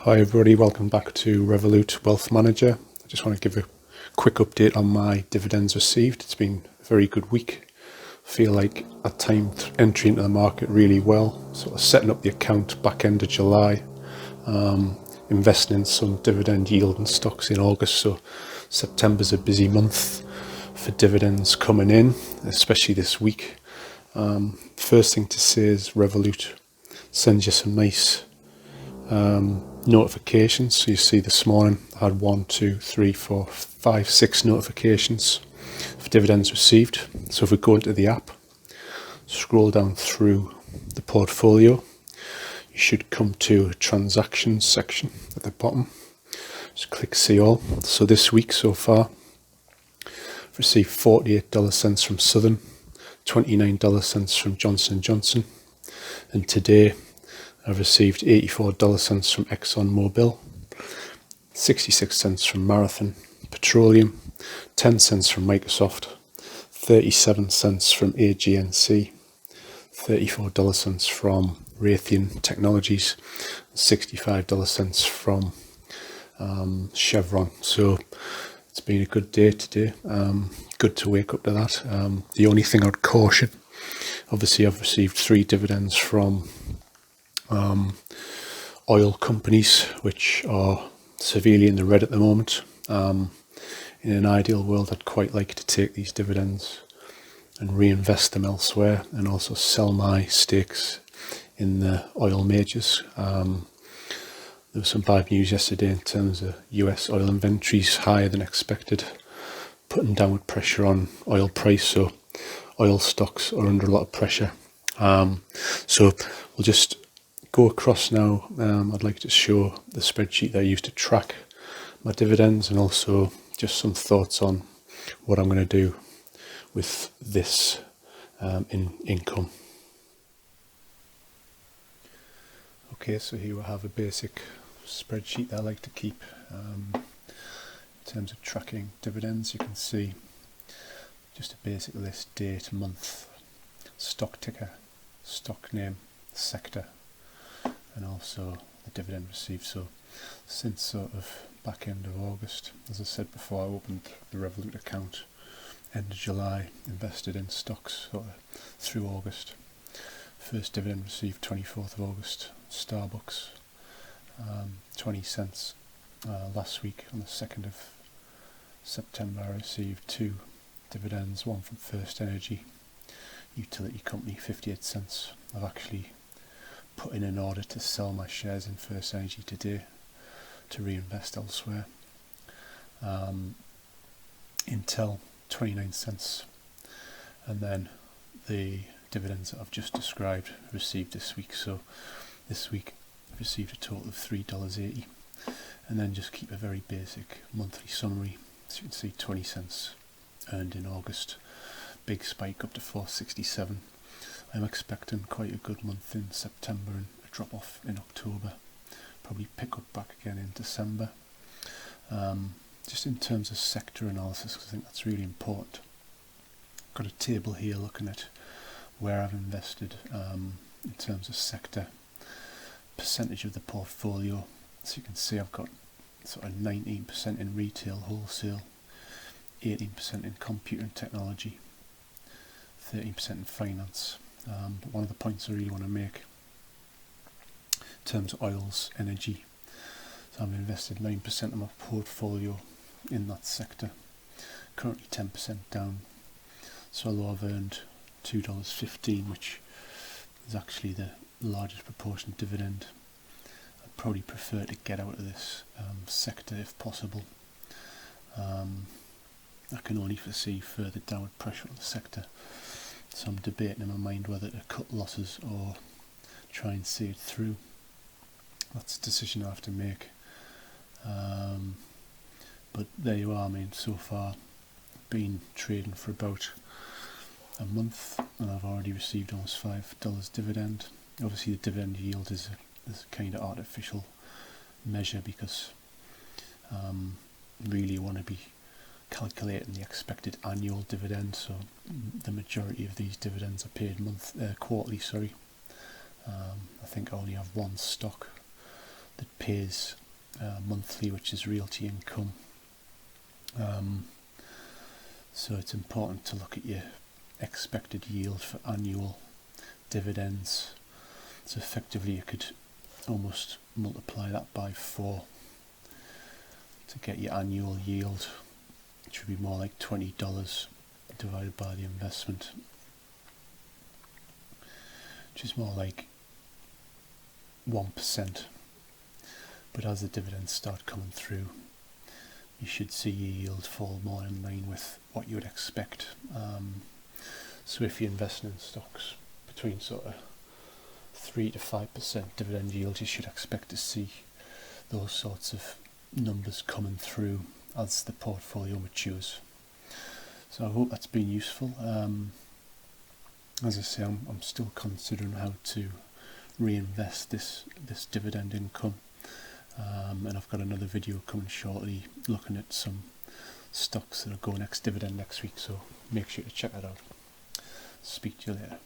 Hi everybody, welcome back to Revolut Wealth Manager. I just want to give a quick update on my dividends received. It's been a very good week. I feel like I timed entry into the market really well, sort of setting up the account back end of July, investing in some dividend yield and stocks in August, so September's a busy month for dividends coming in, especially this week. First thing to say is Revolut sends you some nice notifications. So you see this morning I had 1, 2, 3, 4, 5, 6 notifications for dividends received. So if we go into the app, scroll down through the portfolio, you should come to a transactions section at the bottom. Just click see all. So this week so far I've received $48 from Southern, $29 from Johnson & Johnson, and today I've received $84 from Exxon Mobil, 66 cents from Marathon Petroleum, 10 cents from Microsoft, 37 cents from AGNC, $34 from Raytheon Technologies, and $65 from Chevron. So it's been a good day today. Good to wake up to that. The only thing I'd caution, obviously I've received 3 dividends from oil companies which are severely in the red at the moment. In an ideal world, I'd quite like to take these dividends and reinvest them elsewhere, and also sell my stakes in the oil majors. There was some bad news yesterday in terms of US oil inventories higher than expected, putting downward pressure on oil price, so oil stocks are under a lot of pressure. So we'll just go across now. I'd like to show the spreadsheet that I use to track my dividends, and also just some thoughts on what I'm going to do with this income. Okay, so here we have a basic spreadsheet that I like to keep in terms of tracking dividends. You can see just a basic list: date, month, stock ticker, stock name, sector, and also the dividend received. So since sort of back end of August, as I said before, I opened the Revolut account end of July, invested in stocks sort of through August. First dividend received 24th of August, Starbucks, 20 cents. Last week on the 2nd of September I received 2 dividends, one from First Energy utility company, 58 cents. I've actually put in an order to sell my shares in First Energy today to reinvest elsewhere. Intel, 29 cents. And then the dividends that I've just described received this week. So this week I've received a total of $3.80. And then just keep a very basic monthly summary. So you can see 20 cents earned in August, big spike up to 4.67. I'm expecting quite a good month in September and a drop off in October, probably pick up back again in December. Just in terms of sector analysis, because I think that's really important. I've got a table here looking at where I've invested in terms of sector, percentage of the portfolio. So you can see I've got sort of 19% in retail wholesale, 18% in computer and technology, 13% in finance. But one of the points I really want to make in terms of oils, energy, so I've invested 9% of my portfolio in that sector, currently 10% down. So although I've earned $2.15, which is actually the largest proportion dividend, I'd probably prefer to get out of this sector if possible. I can only foresee further downward pressure on the sector, so I'm debating in my mind whether to cut losses or try and see it through. That's a decision I have to make. But there you are. I mean, so far I've been trading for about a month and I've already received almost $5 dividend. Obviously the dividend yield is a kind of artificial measure, because really you want to be calculating the expected annual dividend, so the majority of these dividends are paid quarterly. I think I only have one stock that pays monthly, which is realty income. So it's important to look at your expected yield for annual dividends. So effectively you could almost multiply that by 4 to get your annual yield, which would be more like $20 divided by the investment, which is more like 1%. But as the dividends start coming through, you should see your yield fall more in line with what you would expect. So if you're investing in stocks between sort of 3 to 5% dividend yield, you should expect to see those sorts of numbers coming through as the portfolio matures. So I hope that's been useful. As I say, I'm still considering how to reinvest this dividend income, and I've got another video coming shortly looking at some stocks that are going ex-dividend next week, so make sure to check that out. Speak to you later.